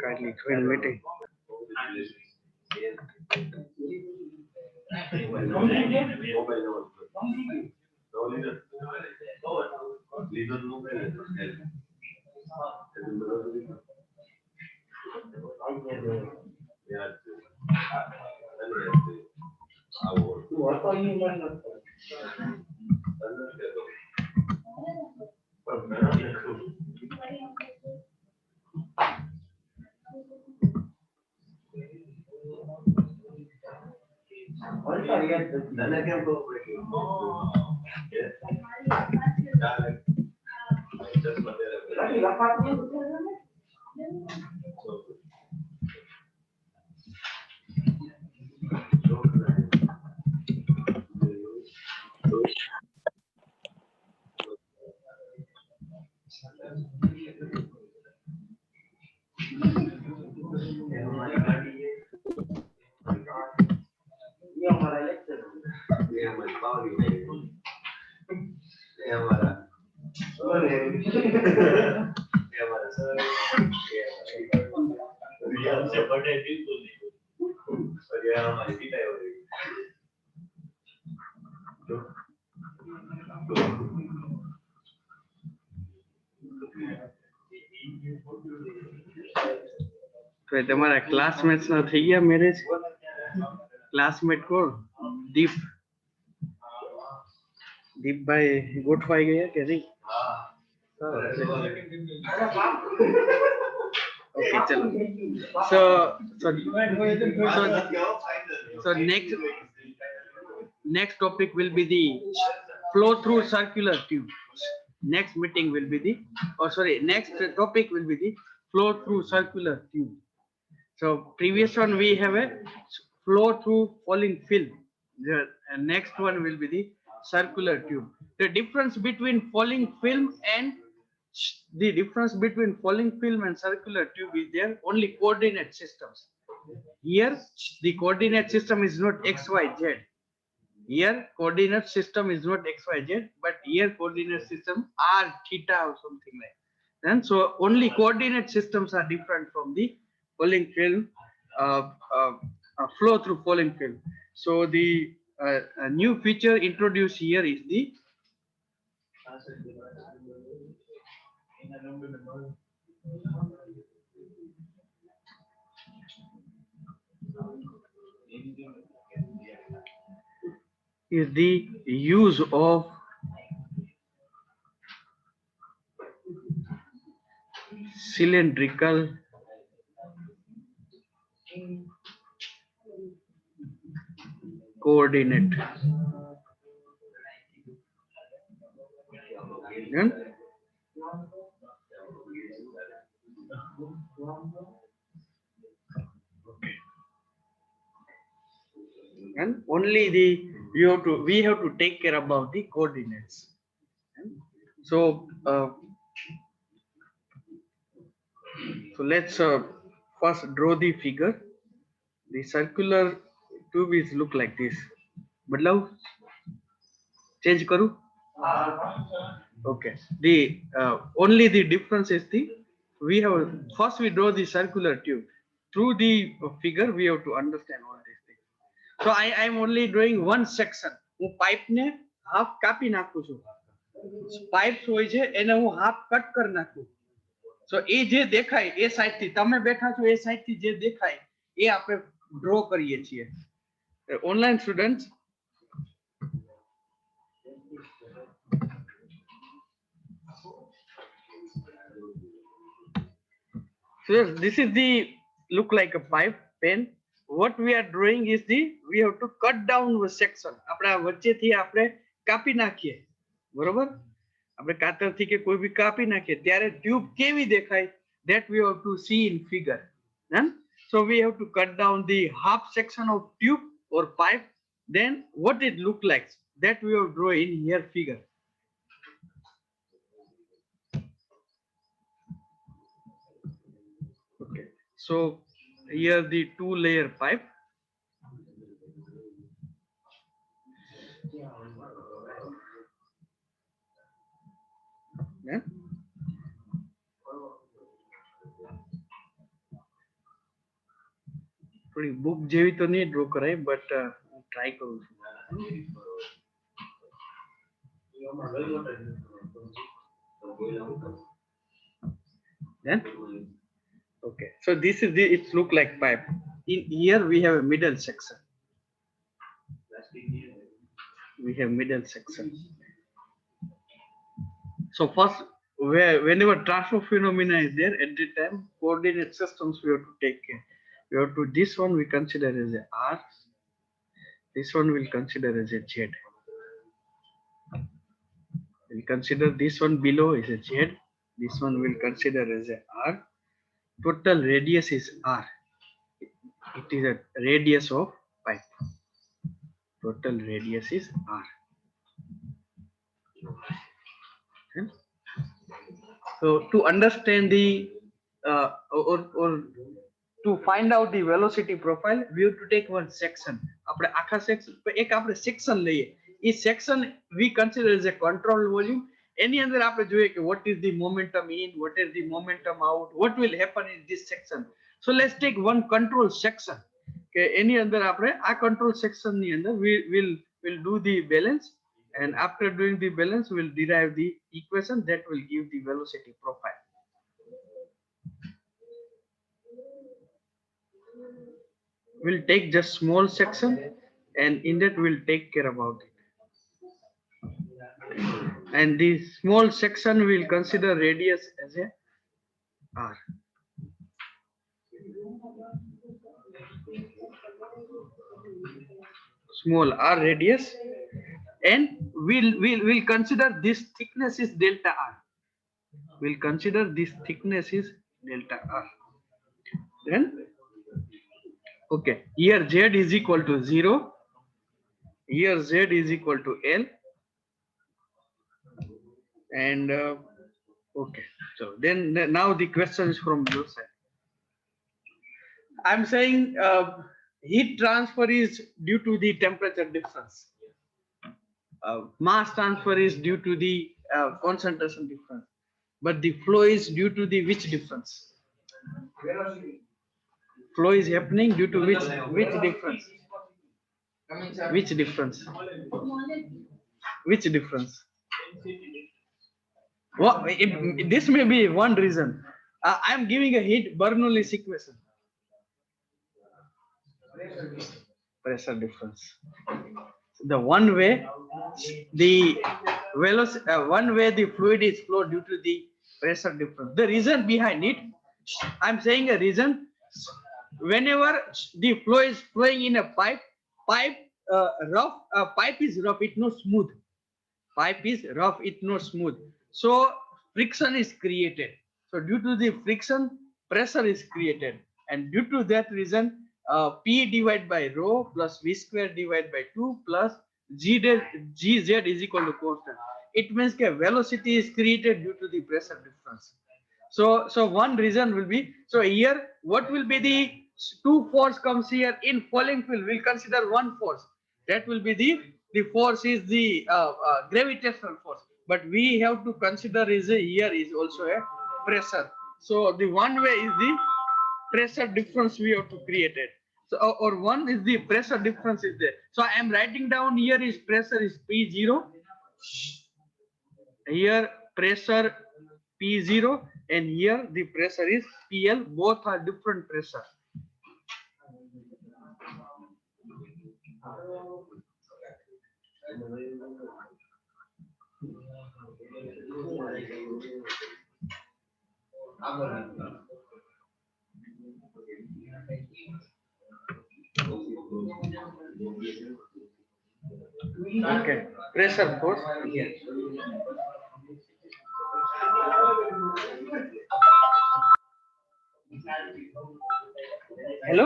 kindly join meeting. तो તમારા classmates ના થઈ ગયા મેરેજ ક્લાસમેટ કોણ દીપભાઈ ગોઠવાઈ ગયા કે નહીં ઓકે ચલો so next topic will be the flow through circular tube. Next meeting will be the next topic will be the flow through circular tube. So previous one we have a flow through falling film. The next one will be the circular tube. The difference between falling film and circular tube is there only coordinate systems. Here the coordinate system is not XYZ. Here coordinate system is not XYZ, but here coordinate system are theta or something like that. And so only coordinate systems are different from the falling film, flow through falling film. So the new feature introduced here is the use of cylindrical coordinate. And only we have to take care about the coordinates. So let's first draw the figure. The circular tube is look like this. Badlav change karu. Okay. The only the difference is we draw the circular tube. Through the figure we have to understand all these things. So I am only drawing one section. હું pipe ને half કાપી નાખું છું. Pipes હોય છે એને હું half cut કરી નાખું. So એ જે દેખાય એ સાઈડ થી તમે બેઠા છો એ સાઈડ થી જે દેખાય એ આપણે ડ્રો કરીએ છીએ. Online students, so yes, this is the look like a pipe pen. What we are drawing is we have to cut down the section. આપણે વચ્ચેથી આપણે કાપી નાખીએ બરોબર આપણે કાતરથી કે કોઈ બી કાપી નાખીએ ત્યારે ટ્યુબ કેવી દેખાય that we have to see in figure. So we have to cut down the half section of tube or pipe, then what it look like that we have draw in here figure. Okay, so here the 2-layer pipe. Yeah. थोड़ी book जेवी तो नहीं draw कराई but try करूँ then okay so this is the it look like pipe in here we have a middle section so first whenever transfer phenomena is there at the time coordinate systems we have to take care we have to this one we consider as a r this one will consider as a z we consider this one below is a z this one will consider as a r total radius is r it is a radius of pipe total radius is r okay? So to understand the or to find out the velocity profile we have to take one section આપણે આખા section એક આપણે section લઈએ એ section we consider as a control volume એની અંદર આપણે જોઈએ કે what is the momentum in what is the momentum out what will happen in this section so let's take one control section કે એની અંદર આપણે આ control section ની અંદર we will do the balance and after doing the balance we'll derive the equation that will give the velocity profile we'll take just small section and in that we'll take care about it and the small section we'll consider radius as a r small r radius and we'll consider this thickness is delta r we'll consider this thickness is delta r then okay here z is equal to 0 here z is equal to l and okay so then now the question is from your side I'm saying heat transfer is due to the temperature difference mass transfer is due to the concentration difference but the flow is due to the which difference flow is happening due to which difference which difference which difference well this may be one reason I'm giving a heat Bernoulli's equation pressure difference the one way the velocity one way the fluid is flow due to the pressure difference the reason behind it I'm saying a reason whenever the flow is flowing in a pipe rough pipe is rough it's not smooth pipe is rough it's not smooth so friction is created so due to the friction pressure is created and due to that reason P divided by rho plus V square divided by 2 plus GZ is equal to constant. It means that velocity is created due to the pressure difference. So one reason will be, so here what will be the two force comes here in falling field, we'll consider one force. That will be the force is the gravitational force. But we have to consider is here is also a pressure. So the one way is the pressure difference we have to create it so or one is the pressure difference is there so I am writing down here is pressure is P0 here pressure P0 and here the pressure is PL both are different pressure okay pressure force here hello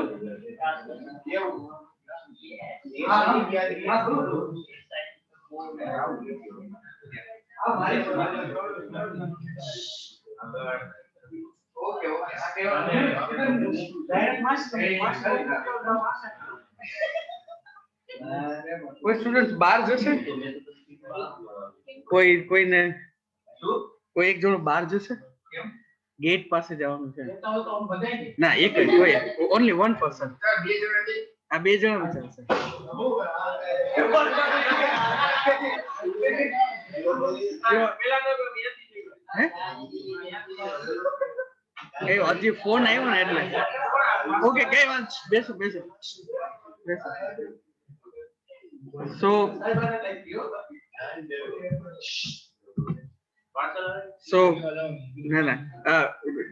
કોઈ student બહાર જશે કોઈ કોઈને કોઈ એક જણો બહાર જશે ગેટ પાસે જવાનું છે ના એક જ કોઈ ઓનલી વન પર્સન આ બે જણા ચાલશે હે એ હજી ફોન આવ્યો ને એટલે ઓકે કઈ વાત બેસો બેસો બેસો સો સો ના ના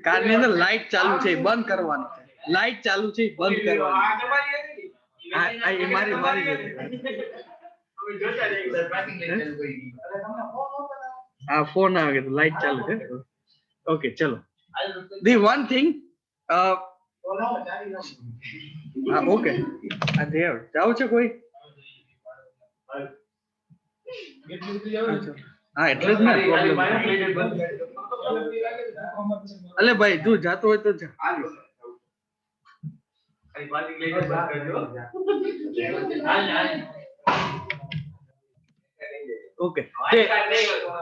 કારની અંદર લાઈટ ચાલુ છે બંધ કરવાની છે લાઈટ ચાલુ છે બંધ કરવાની હા એ મારી મારી હા ફોન આવે તો લાઈટ ચાલુ છે ઓકે ચલો ધી વન થિંગ ઓકે આ દેવ જાવ છે કોઈ હા એટલે જ ના પ્રોબ્લેમ અલે ભાઈ તું જાતો હોય તો જા okay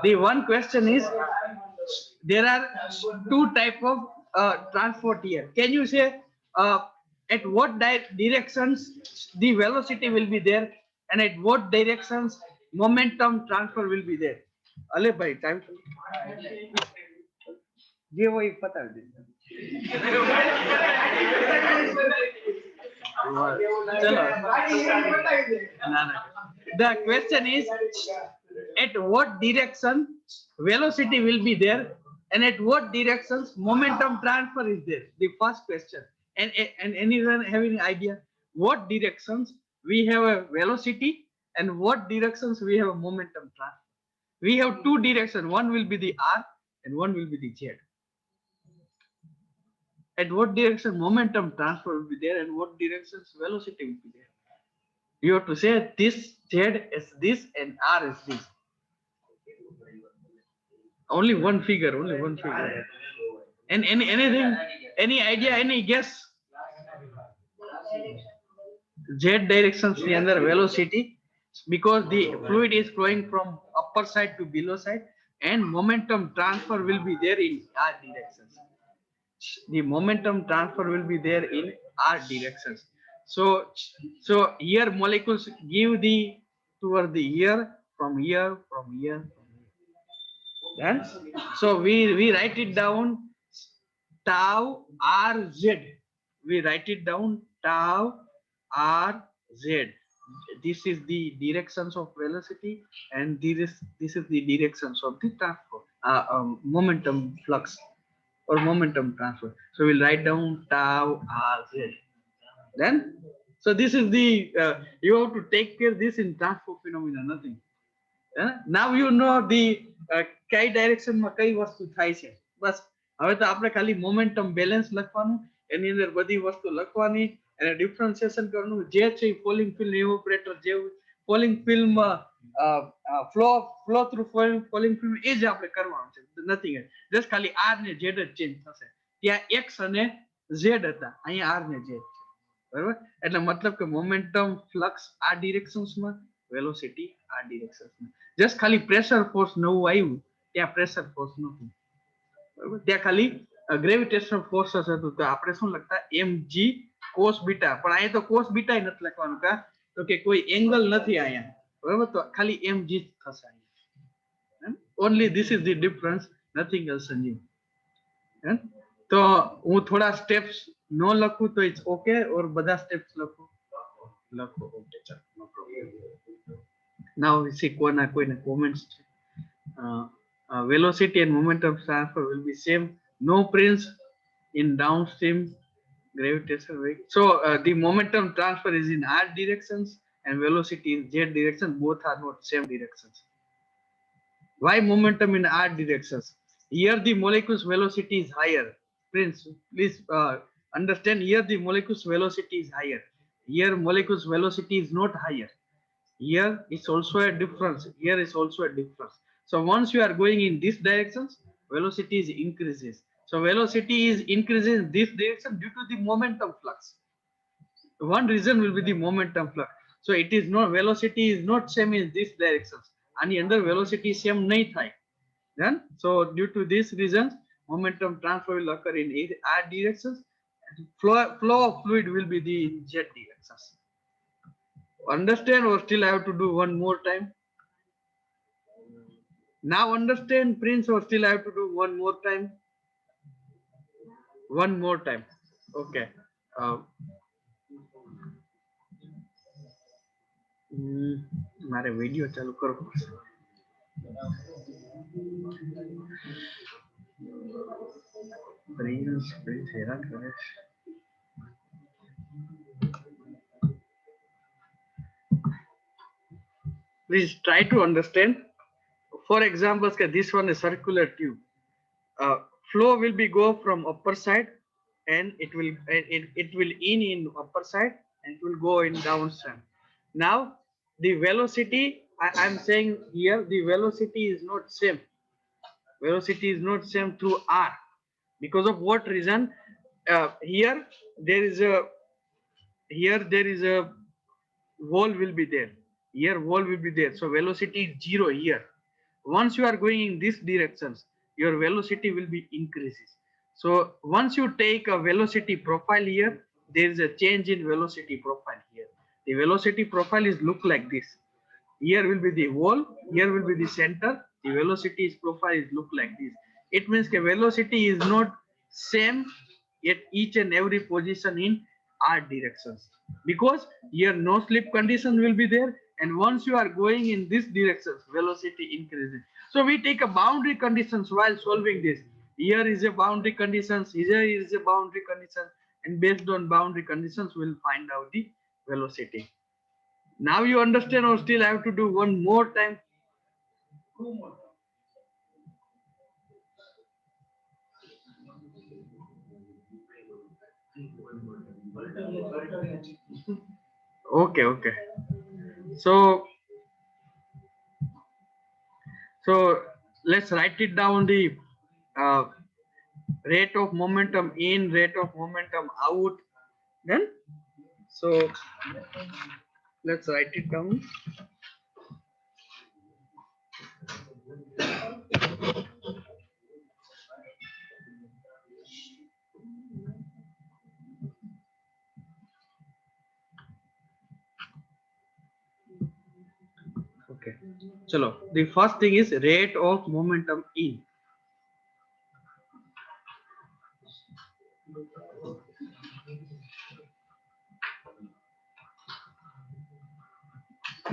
the one question is there are two type of transport here can you say at what directions the velocity will be there and at what directions momentum transfer will be there ale bhai time જે હોય પતાવી દે ચલો ના ના the question is at what direction velocity will be there and at what directions momentum transfer is there the first question and anyone having idea what directions we have a velocity and what directions we have a momentum transfer we have two directions one will be the r and one will be the z at what direction momentum transfer will be there and what directions velocity will be there you have to say this z is this and r is this only one figure and anything any idea any guess z directions the under velocity because the fluid is flowing from upper side to below side and momentum transfer will be there in r directions the momentum transfer will be there in r directions so here molecules give the toward the here from here then so we write it down tau rz we write it down tau rz this is the directions of velocity and this is the directions of the transport momentum flux or momentum transfer so we'll write down tau rz then so this is the you have to take care this in transport phenomena nothing now you know the કઈ direction માં કઈ વસ્તુ થાય છે બસ હવે તો આપણે ખાલી મોમેન્ટમ બેલેન્સ લખવાનું એની અંદર બધી વસ્તુ લખવાની અને ડિફરન્શિએશન કરવાનું જે છે ફોલિંગ ફિલ્મ ઇવોપરેટર જેવું falling film flow through falling film એ જ આપણે કરવાનું છે નથિંગ જસ્ટ ખાલી આર ને ઝેડ જ ચેન્જ થશે ત્યાં એક્સ અને ઝેડ હતા અહીંયા આર ને ઝેડ છે બરાબર એટલે મતલબ કે મોમેન્ટમ ફ્લક્સ આ ડિરેક્શન્સમાં વેલોસિટી આ ડિરેક્શન્સમાં જસ્ટ ખાલી પ્રેશર ફોર્સ નવું આવ્યું ત્યાં પ્રેશર ફોર્સ નહોતું બરાબર ત્યાં ખાલી ગ્રેવિટેશનલ ફોર્સ હતું તો આપણે શું લખતા mg cos બીટા પણ અહીંયા તો cos બીટા નથી લખવાનું કા તો કે કોઈ એંગલ નથી અહીંયા બરાબર તો ખાલી mg જ થશે only this is the difference nothing else new તો હું થોડા સ્ટેપ્સ નો લખું તો ઇટ્સ ઓકે ઓર બધા સ્ટેપ્સ લખું ઓકે ચાલો નો પ્રોબ્લેમ now we see કોના comments velocity and momentum transfer will be same no prints in downstream gravitational wave so the momentum transfer is in r directions and velocity in z direction both are not same directions why momentum in r directions here the molecule's velocity is higher prince please understand here the molecule's velocity is higher here molecule's velocity is not higher here is also a difference here is also a difference so once you are going in this directions velocity is increases so velocity is increasing in this direction due to the momentum flux one reason will be the momentum flux so it is not velocity is not same in this directions and the other velocity same nahi thai then so due to these reasons momentum transfer will occur in r directions. Flow of fluid will be the in z directions. Understand, or still I have to do one more time? Now understand, Prince, or still I have to do one more time? One more time. Okay. Uh, મારે video ચાલુ કરવો પડશે. Prince હેરાન કરે છે. Please try to understand. For example, this one is circular tube. Flow will be go from upper side, and it will in upper side, and it will go in downstream. Now the velocity, I'm saying here, the velocity is not same. Velocity is not same through r. Because of what reason? Here there is a wall will be there. Here wall will be there, so velocity is 0 here. Once you are going in this directions, your velocity will be increases. So once you take a velocity profile here, there is a change in velocity profile here. The velocity profile is look like this. Here will be the wall, here will be the center. The velocity profile is look like this. It means the velocity is not same at each and every position in r directions, because here no slip condition will be there, and once you are going in this directions, velocity increases. So we take a boundary conditions while solving this. Here is a boundary conditions, here is a boundary condition, and based on boundary conditions we'll find out the velocity. Now you understand, or still I have to do one more time? Okay. So let's write it down, the rate of momentum in, rate of momentum out. Then so let's write it down. Okay, chalo, the first thing is rate of momentum in.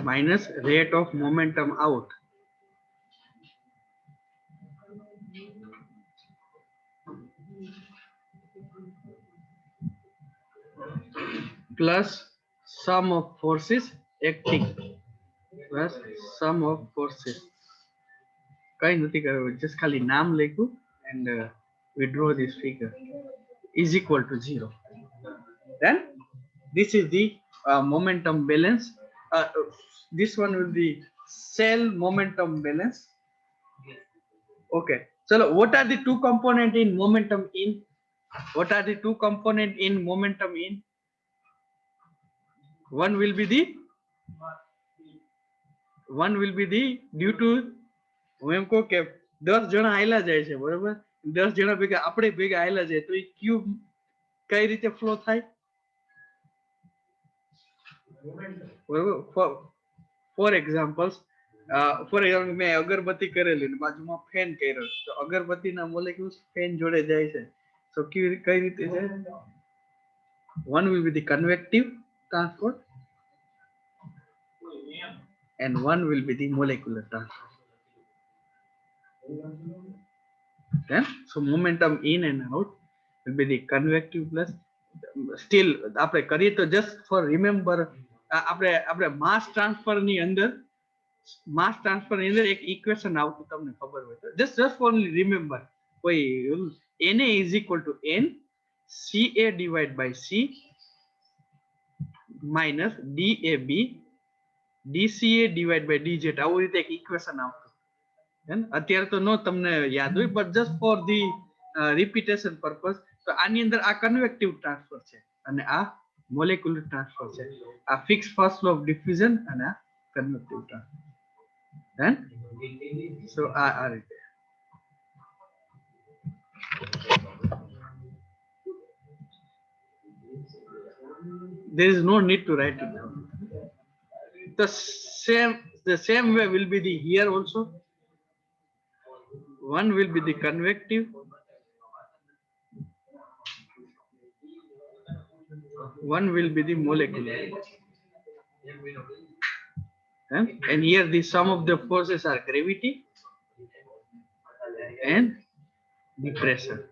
Minus rate of momentum out. Plus sum of forces acting. Plus sum of forces. કઈ નથી કર્યું, just ખાલી નામ લખ્યું and we draw this figure is equal to 0. Then this is the momentum balance. This one will be cell momentum balance. Okay, so what are the two component in momentum in? What are the two component in momentum in? One will be the due to હું એમ કહું કે 10 જણા આયલા જાય છે, બરોબર? 10 જણા ભેગા આપણે ભેગા આયલા જાય તો એ ક્યુબ કઈ રીતે ફ્લો થાય, બરોબર? ફોર એક્ઝામ્પલ્સ મેં અગરબત્તી કરેલી ને બાજુમાં ફેન કર્યો, તો અગરબત્તીના મોલેક્યુલ્સ ફેન જોડે જાય છે, તો કઈ રીતે જાય? One will be the convective transport and one will be the molecular transport. Then so momentum in and out will be the convective plus. Still આપણે કરીએ તો just for remember, આપણે mass transfer ની અંદર એક equation આવતું તમને ખબર હોય તો just for remember, કોઈ Na is equal to N Ca divided by C minus DAB DCA divided by DZ. આવું રીતે એક equation આવતું. અત્યારે તો નો તમને યાદ હોય, but just for the repetition purpose. તો આની અંદર આ કન્વેક્ટિવ ટ્રાન્સફર છે અને આ મોલેક્યુલર ટ્રાન્સફર છે. આ Fick's first law of diffusion અને આ કન્વેક્ટિવ ટ્રાન્સફર. ધેન સો આ રીતે. There is no need to write it down. The same way will be the here also. One will be the convective. One will be the molecular. And here the sum of the forces are gravity and the pressure.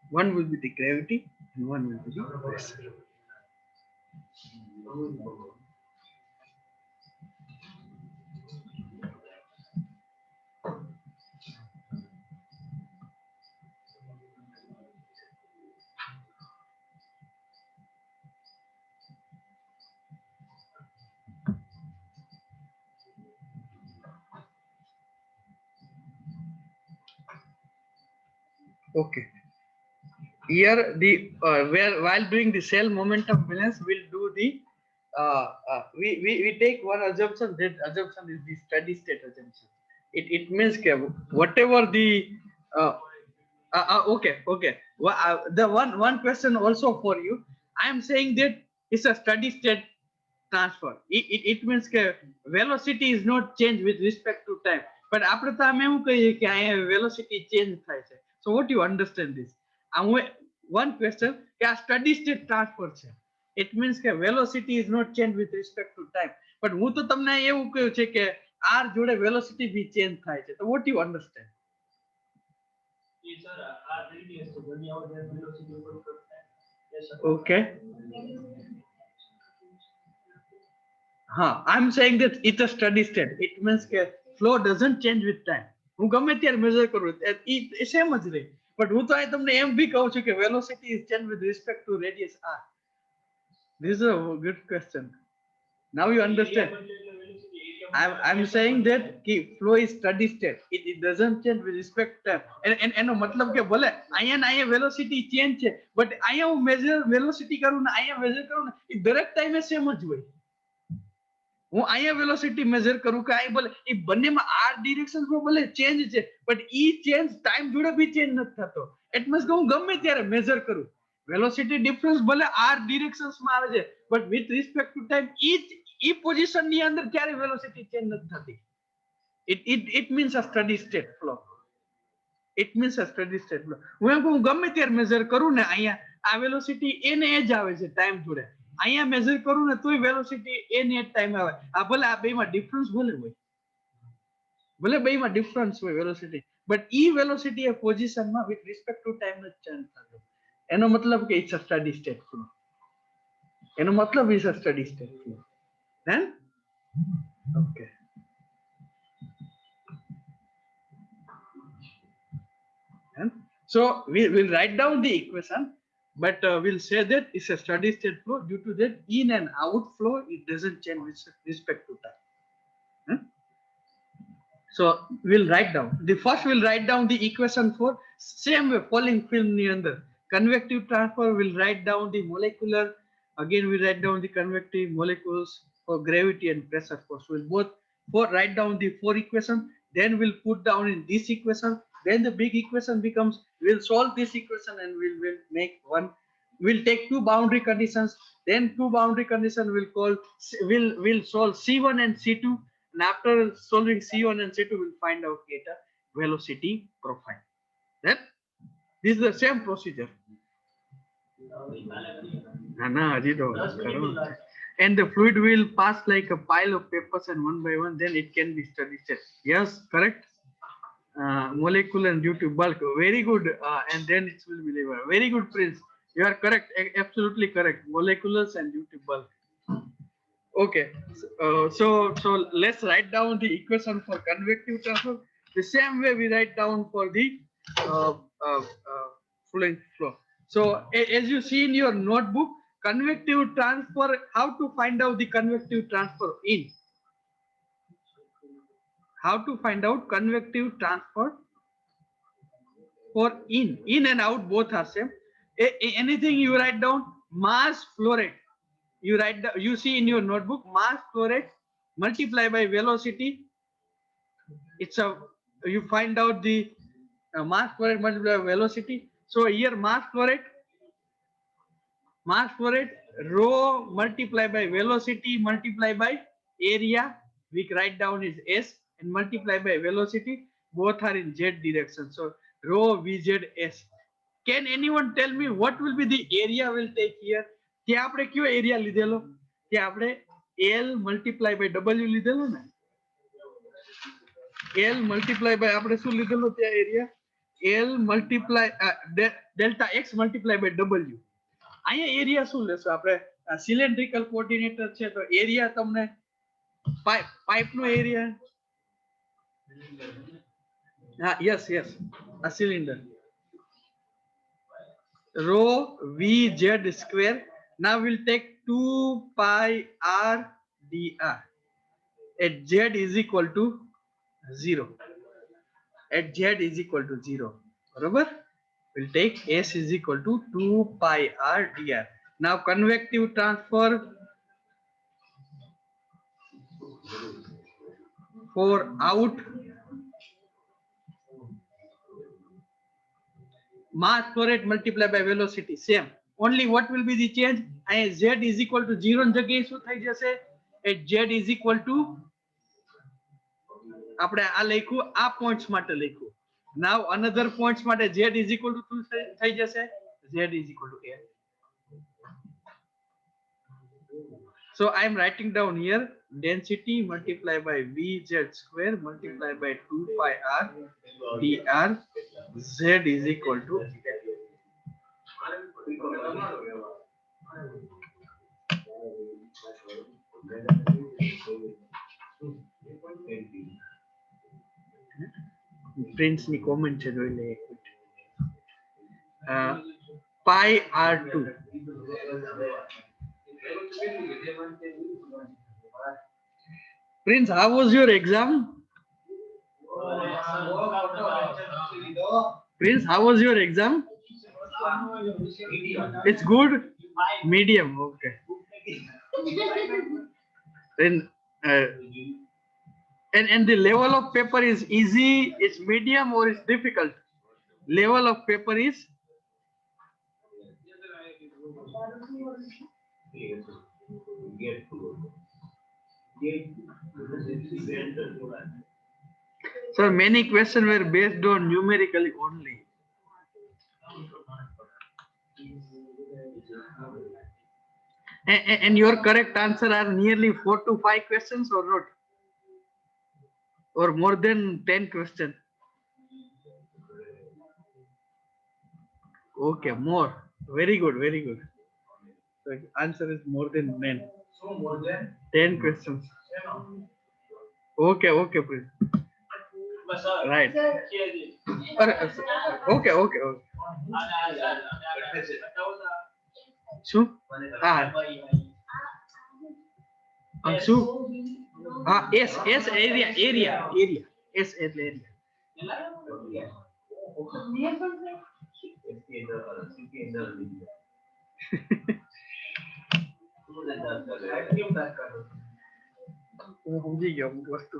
One will be the gravity and one will be the pressure. Okay. Here the while doing the cell momentum balance, we'll do the we take one assumption. That assumption is the steady state assumption. It means whatever the okay. The one question also for you. I am saying that it's a steady state transfer. It means velocity is not changed with respect to time. But after time, velocity change. So what you understand this? One question, steady state transfer. It means velocity is not changed with respect to time. But હું તો તમને એવું કહ્યું છે કે r જોડે velocity भी change થાય છે. So what you understand? Okay. I'm saying that it's a steady state. It means that flow doesn't change with time. હું ગમે ત્યારે measure કરું એ same જ રહે. But હું તો આ તમને એમ બી કહું છું કે velocity is changed with respect to radius r. This is a good question. Now you understand. I'm saying that flow is steady state. It doesn't change with respect to time. And એનો મતલબ કે ભલે અહીંયા velocity change છે, but અહીંયા હું measure velocity કરું ને અહીંયા measure કરું ને એ દરેક ટાઈમે સેમ જ હોય. હું અહીંયા વેલોસિટી મેઝર કરું કે આ ભલે એ બંનેમાં r ડિરેક્શન્સ માં ભલે ચેન્જ છે બટ ઈ ચેન્જ ટાઈમ જોડે બી ચેન્જ નથી થતો. ઇટ મીન્સ કે હું ગમે ત્યારે મેઝર કરું વેલોસિટી ડિફરન્સ ભલે r ડિરેક્શન્સ માં આવે છે but with respect to time E position ની અંદર ક્યારે વેલોસિટી ચેન્જ નથી થતી. It means uh steady state flow. It means uh steady state flow. હું એમ કહું ગમે ત્યારે મેઝર કરું ને અહીંયા આ વેલોસિટી એને એ જ આવે છે ટાઈમ જોડે. અહીંયા મેઝર કરું ને તોય વેલોસિટી એ ને ટાઈમ આવે. આ ભલે આ બેમાં ડિફરન્સ ભલે બેમાં ડિફરન્સ હોય વેલોસિટી બટ ઈ વેલોસિટી એ પોઝિશનમાં વિથ રિસ્પેક્ટ ટુ ટાઈમ જ ચેન્જ થતો. એનો મતલબ કે it's a steady state flow. એનો મતલબ it's a steady state flow. Then okay. So we'll write down the equation. But we'll say that it's a steady state flow. Due to that, in and out flow, it doesn't change with respect to time. So we'll write down. We'll write down the equation for same way falling film near under convective transfer. We'll write down the molecular. Again, we write down the convective molecules for gravity and pressure force. We'll write down the 4 equations. Then we'll put down in this equation. Then the big equation becomes, we'll solve this equation and we'll make one. We'll take 2 boundary conditions. Then 2 boundary conditions we'll solve C1 and C2. And after solving C1 and C2, we'll find out later velocity profile. Then this is the same procedure. And the fluid will pass like a pile of papers and one by one, then it can be steady state. Yes, correct. Molecule and due to bulk, very good. And then it will be liver. Very good, Prince. You are correct, absolutely correct. Moleculars and due to bulk. Okay, so let's write down the equation for convective transfer the same way we write down for the fluid flow. So as you see in your notebook, convective transfer, how to find out the convective transfer in? How to find out convective transfer for in and out, both are same. Anything you write down, mass flow rate. You see in your notebook, mass flow rate multiply by velocity it's a, you find out the mass flow rate multiplied by velocity. So here mass flow rate rho multiplied by velocity multiplied by area, we write down is s, and multiplied by velocity, both are in z direction. So rho vz s. Can anyone tell me what will be the area we'll take here? ત્યાં આપણે કયો area લીધેલો? ત્યાં આપણે l multiply by w લીધેલો ને? l multiply by આપણે શું લીધેલો ત્યાં area? l multiply delta x multiply by w. અહીંયા એરિયા શું લેશો આપણે? સિલિન્ડ્રિકલ કોઓર્ડિનેટર છે તો એરિયા તમને પાઇપ નો એરિયા. હા, yes a cylinder. Rho vz square. Now we'll take 2 pi r dr at z is equal to 0. At z is equal to 0. Barabar? We'll take s is equal to 2 pi r dr. Now convective transfer for out, mass flow rate multiplied by velocity, same. Only what will be the change? Z is equal to 0 ની જગ્યાએ શું થઈ જશે? At z is equal to, આપણે આ લખ્યું, આ points માટે લખ્યું. Now another points માટે z is equal to 2 થઈ જશે. Z is equal to a. So I am writing down here density multiplied by vz square multiplied by 2 pi r dr, z is equal to Prince ની comment છે જોઈ લે. pi r2. Prince, how was your exam? Prince, how was your exam? It's good? Medium, okay. Then and the level of paper is easy, it's medium, or it's difficult? Level of paper is so many questions were based on numerically only. And your correct answer are nearly 4 to 5 questions or not? Or more than 10 questions? Okay, more. Very good, very good. So answer is more than 10. So more than 10 questions. Okay, please. Right. Okay. શું? શું? હા, S area. S એટલે area. હું સમજી ગયો અમુક વસ્તુ.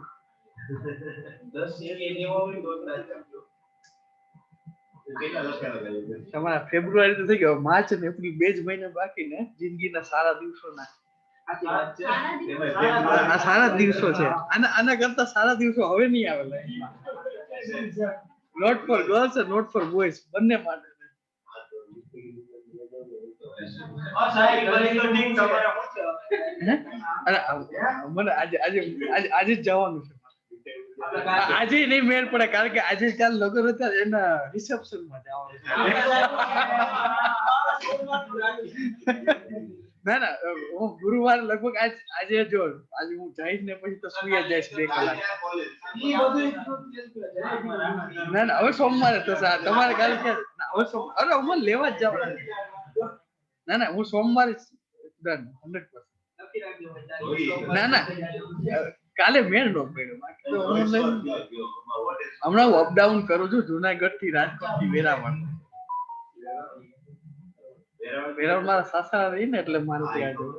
તમારા ફેબ્રુઆરી તો થઈ ગયો, માર્ચ અને એપ્રિલ 2 જ મહિના બાકી ને જિંદગીના સારા દિવસોના. આ સારા દિવસો છે. આના કરતા સારા દિવસો હવે નહીં આવે લાઈફમાં. Not for girls and not for boys, બંને માટે. મને આજે જ જવાનું છે. આજે નહીં મેળ પડે, કારણ કે આજે ચાલ લગન હતા એના રિસેપ્શન માં જવાનું છે. ના હું ગુરુવાર લગભગ આજે જો આજે હું જઈશ ને પછી તો સુઈ જઈશ 2 કલાક. ના હવે સોમવારે તો તમારે કાલે કે હવે અરે હું લેવા જ જવાનું. ના હું સોમવારે ડન 100%. ના કાલે મેળ નો પડ્યો. બાકી તો હમણાં હું અપડાઉન કરું છું જુનાગઢ થી રાજકોટ થી વેરાવળ. વેરાવળ મારા સાસરા રહી ને એટલે મારે ત્યાં જવું.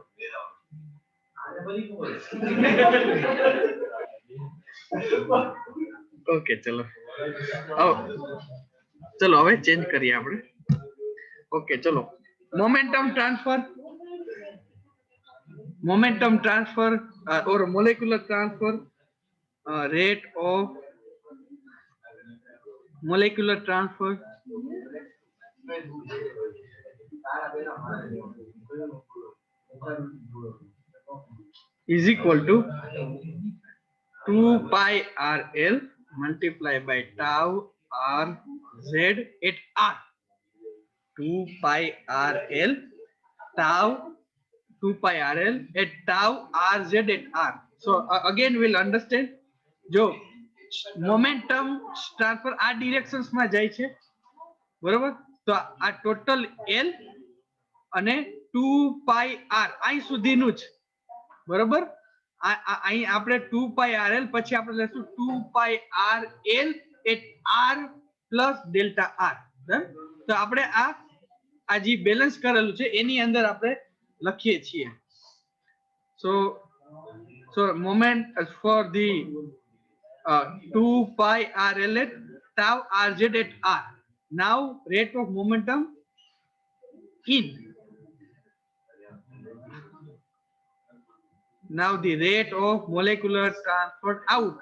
ઓકે ચલો ચલો હવે ચેન્જ કરીએ આપણે. ઓકે ચલો momentum transfer or molecular transfer, rate of molecular transfer is equal to 2 pi RL multiplied by tau R Z at R. 2 pi RL tau 2 pi RL at tau RZ at R. So again we'll understand. જો momentum transfer આ ડિરેક્શન્સ માં જાય છે બરોબર, તો આ total L અને 2 pi R અહીં સુધીનું જ બરોબર. અહીં આપણે 2 pi RL પછી આપણે લખશું 2 pi RL at R plus delta R. તો આપણે આ જે બેલેન્સ કરેલું છે એની અંદર આપણે લખીએ છીએ. So moment for the 2 pi RL at tau RZ at R. Now rate of momentum in. Now the rate of molecular transfer out.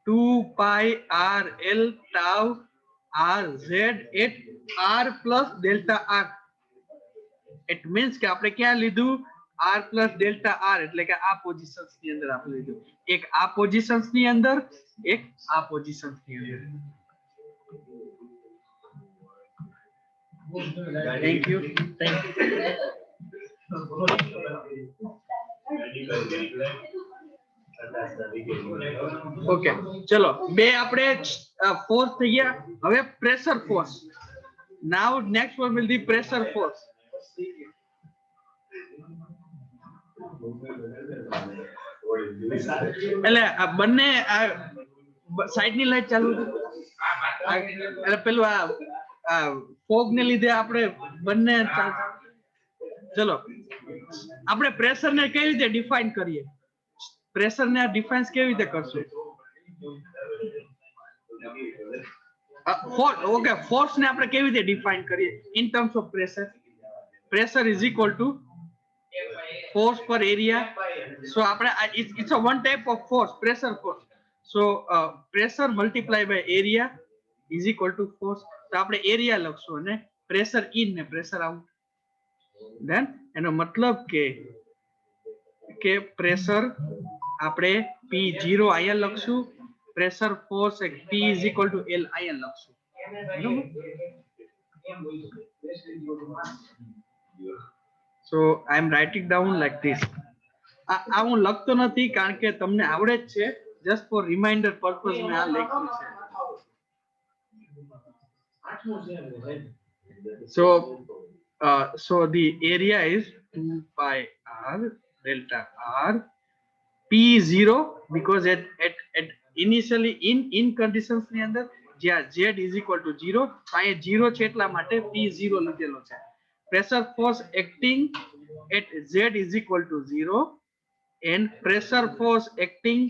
2 pi RL tau RZ at R plus delta R. It means કે આપણે ક્યાં લીધું R plus delta R એટલે કે આ positions ની અંદર આપણે લીધું, એક આ પોઝિશન્સ ની અંદર એક આ પોઝિશન્સ ની અંદર. Thank you. ઓકે ચલો બે આપણે ફોર્સ થઈ ગયા, હવે pressure force. Now next one will be pressure force. એટલે આ બંને સાઈડ ની લાઈટ ચાલુ એટલે પેલું આ ફોગ ને લીધે આપણે બંને. ચલો આપણે પ્રેશર ને કેવી રીતે ડિફાઇન કરીએ, પ્રેશર ને ડિફાઇન કેવી રીતે કરશું? ઓકે ફોર્સ ને આપણે કેવી રીતે ડિફાઇન કરીએ in terms of pressure? Pressure is equal to force per area. So it's a one type of force, pressure force. So pressure multiplied by area is equal to force. તો આપણે area લખશું અને pressure in ને pressure out. Than એનો મતલબ કે pressure આપણે P0 અહીંયા લખશું, pressure force P is equal to L અહીંયા લખશું. So I am writing down like this. આ હું લખતો નથી કારણ કે તમને આવડે જ છે, just for reminder purpose મેં આ લખ્યું છે. So the area is 2 pi R delta R P0 because at initially in conditions ની અંદર જ્યાં Z is equal to 0, તો અહીંયા 0 છે એટલા માટે P0 લીધેલો છે. Pressure force acting at Z is equal to 0 and pressure force acting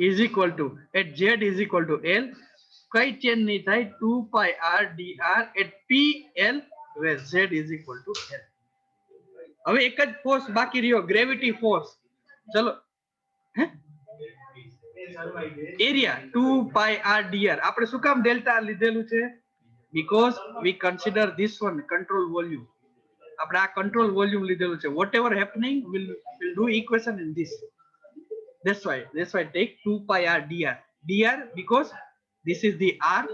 is equal to at Z is equal to L. કઈ ચેન્જ નહીં થાય, 2 pi R dr at PL where Z is equal to L. હવે એક જ force બાકી રહ્યો, gravity force. ચલો area 2 pi R dr આપણે શું કામ ડેલ્ટા લીધેલું છે? because we consider this one control volume. આપણે આ control volume લીધેલું છે. whatever happening will do equation in this. That's why take 2 pi R dr because this is the R,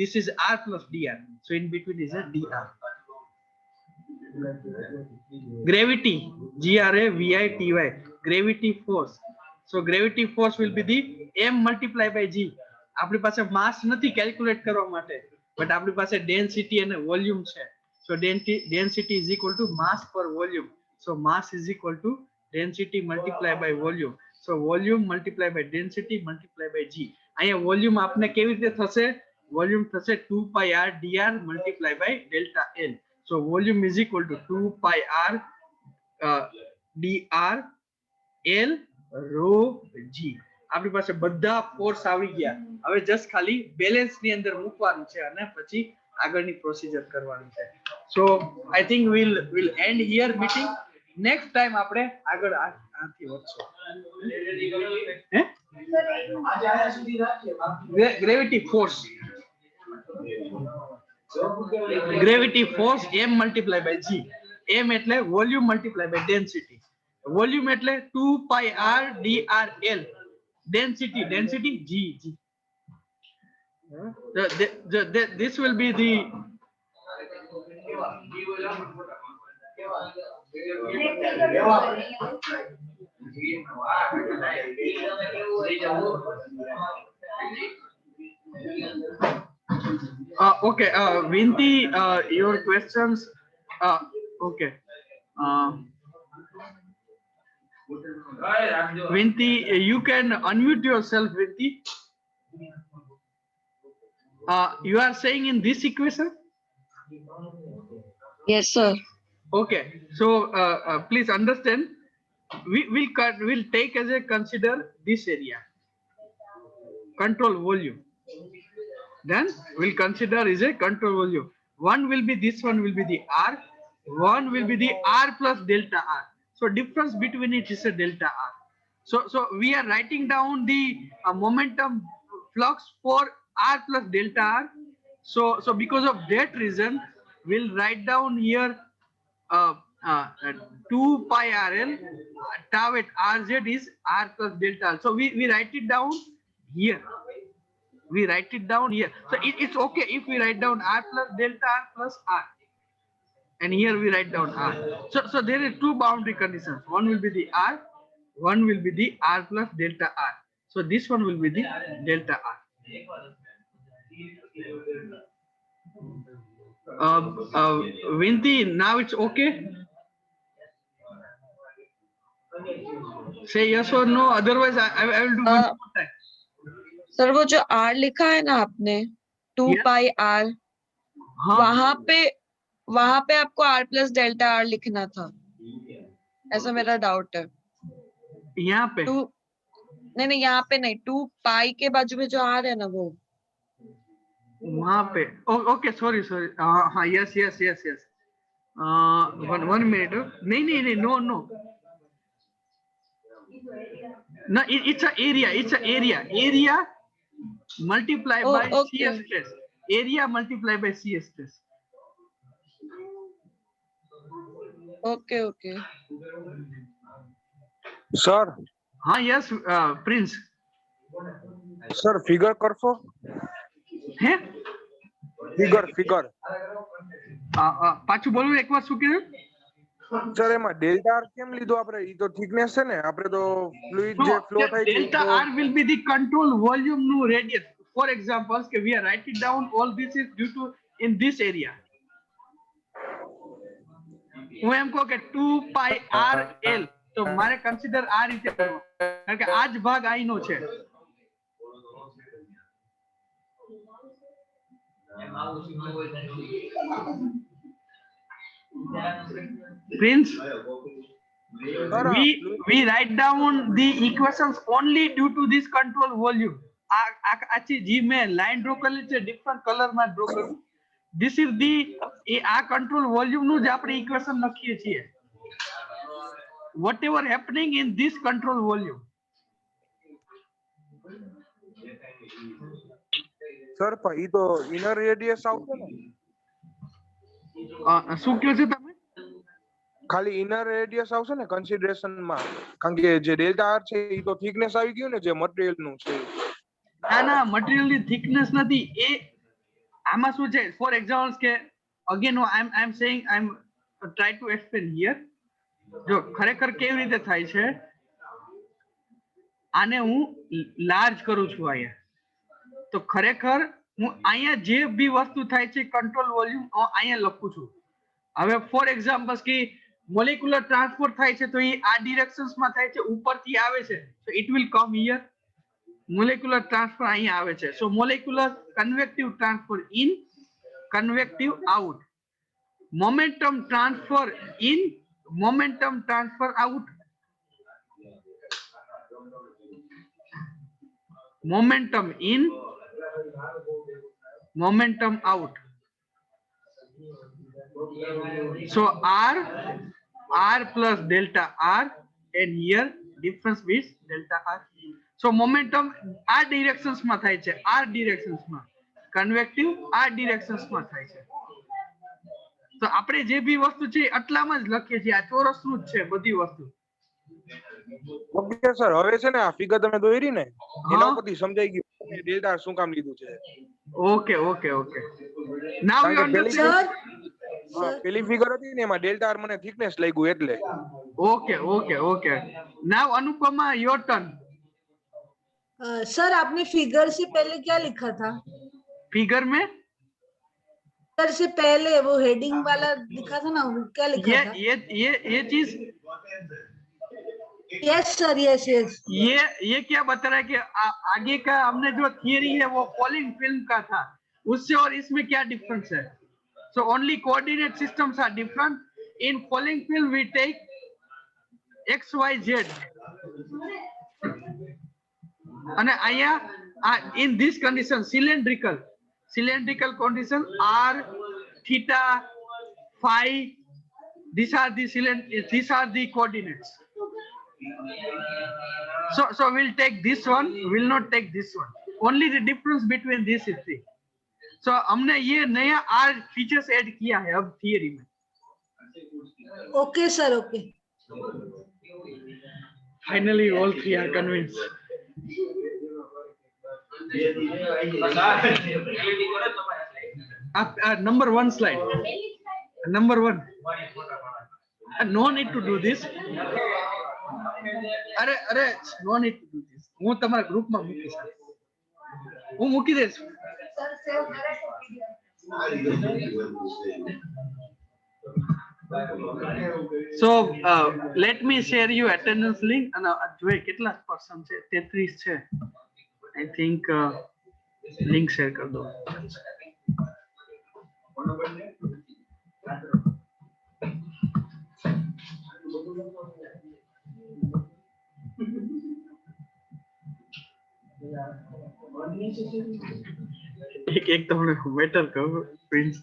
this is R plus dr, so in between is a dr. Gravity gravity gravity force. So gravity force will be the m multiplied by g. આપણી પાસે માસ નથી calculate કરવા માટે, but આપણી પાસે density અને volume છે. So density is equal to mass per volume. So mass is equal to density multiplied by volume. So volume multiplied by density multiplied by g. અહીંયા વોલ્યુમ આપને કેવી રીતે થશે? વોલ્યુમ થશે 2 pi R dr multiplied by delta L. So volume is equal to 2 pi r dr l rho g. આપણી પાસે બધા force આવી ગયા. હવે જસ્ટ ખાલી બેલેન્સ ની અંદર મૂકવાનું છે અને પછી આગળની પ્રોસિજર કરવાની છે. So I think we'll end here meeting. Next time આપણે આગળ આથી વધશું. Gravity force. Gravity force m multiplied by g. m એટલે volume multiplied by density. Volume એટલે 2 pi r drl. Density g. This will be the okay, Vinti, your questions. Okay. Vinti, you can unmute yourself, Vinti. You are saying in this equation? Yes, sir. Okay. So please understand. We'll take as a consider this area. Control volume. Then we'll consider is a control volume. One will be this one will be the r. One will be the r plus delta r. So difference between it is a delta r. So we are writing down the momentum flux for r plus delta r. So because of that reason, we'll write down here 2 pi rl tau at rz is r plus delta r. So we write it down here. We write it down here. So it's okay if we write down r plus delta r plus r. And here we write down r. So there are two boundary conditions. One will be the r, one will be the r plus delta r. So this one will be the delta r. Vinti, now it's okay? Say yes or no, otherwise I will do one more time. Sir वो जो r लिखा है ना आपने 2 Yes. पाई r, हाँ, वहां पे आपको r प्लस डेल्टा r लिखना था, ऐसा मेरा डाउट है. यहाँ पे नहीं यहाँ पे नहीं, 2 पाई के बाजू में जो r है ना वो वहाँ पे. ओके सॉरी हाँ यस वन मिनट. नहीं no No, it's an area multiplied by okay. CS stress. Area multiplied by CS stress. Okay. Sir. हाँ yes, Prince. Sir, figure करशो. हैं? Figure. पाछू बोलूं एक बार શું કીધું? સર એમાં ડેલ્ટા આર કેમ લીધો આપણે? ઈ તો થિકનેસ છે ને, આપણે તો ફ્લુઇડ જે ફ્લો થાય છે. Delta R will be the control volume નું radius. For example, we are writing down all this is due to in this area. હું એમ કહું કે 2 pi r l. તો મારે કન્સિડર આ રીતે કરવું કારણ કે આ જ ભાગ I નો છે. Prince, we write down the equations only due to this control volume. આછી જી મેં લાઈન ડ્રો કરેલી છે ડિફરન્ટ કલર માં ડ્રો કરું. This is the આ control volume નું જ આપણે ઇક્વેશન લખીએ છીએ. Whatever happening in this control volume. Sir ઈ તો ઇનર રેડિયસ આવશે ને? શું કહો છો તમે? ખાલી ઇનર રેડિયસ આવશે ને કન્સિડરેશન માં? કારણ કે જે ડેલ્ટા આર છે ઈ તો થિકનેસ આવી ગયું ને જે મટીરીયલ નું છે. ના મટીરીયલ ની થિકનેસ નથી. એ આમાં શું છે? ફોર એક્ઝામ્પલ કે again I am saying I am try to explain here. જો ખરેખર કેવી રીતે થાય છે, આને હું લાર્જ કરું છું અહીંયા. તો ખરેખર હું અહીંયા જે બી વસ્તુ થાય છે કંટ્રોલ વોલ્યુમ અહીંયા લખું છું. હવે ફોર એક્ઝામ્પલ કે મોલેક્યુલર ટ્રાન્સપોર્ટ થાય છે તો એ આ ડિરેક્શન્સ માં થાય છે, ઉપરથી આવે છે તો it will come here. Molecular transfer અહીંયા આવે છે. So molecular convective transfer in, convective out. momentum transfer in, momentum transfer out, momentum in, momentum out. So r plus delta r, and here difference with delta r. So momentum આ directions માં થાય છે, r directions માં, convective r directions માં થાય છે. તો આપણે જે બી વસ્તુ છે આટલામાં જ લખીએ છીએ, આ ચોરસનું જ છે બધી વસ્તુ. ઓકે સર, હવે છે ને આ ફિગર તમે દોરી ને એના હા. ઉપરથી સમજાઈ ગયું કે ડેલ્ટા આર શું કામ લીધું છે. Okay okay okay. નાઉ કારણ યુ કે પેલી અન્ડરસ્ટેન્ડ. હા, પેલી ફિગર હતી ને એમાં ડેલ્ટા આર મને થિકનેસ લાગ્યું એટલે. Okay okay okay. Now Anupama your turn. Sir आपने फिगर से पहले क्या लिखा था? फिगर में फिगर से पहले वो हेडिंग वाला लिखा था ना, वो क्या लिखा था? ये चीज, यस सर, यस यस. ये क्या बता रहा है कि आगे का हमने जो थियरी है वो फॉलिंग फिल्म का था, उससे और इसमें क्या डिफरेंस है? So only coordinate systems are different. In falling film we take x y z, અને અહીંયા in this condition cylindrical condition r theta phi, these are the coordinates. So we'll take this one, will not take this one. Only the difference between this is three. So हमने ये नया r features add किया है अब theory में. Okay sir, okay. Finally all three are convinced. Number one slide. Number one. No need to do this. अरे no need to do this. હું તમારા ગ્રુપમાં મૂકીશ. હું મૂકી દઈશ. So let me share you attendance link. અને જોઈએ કેટલા પર્સન છે? 33 છે. I think link share कर दो. एक तो मैटर करो प्रिंस.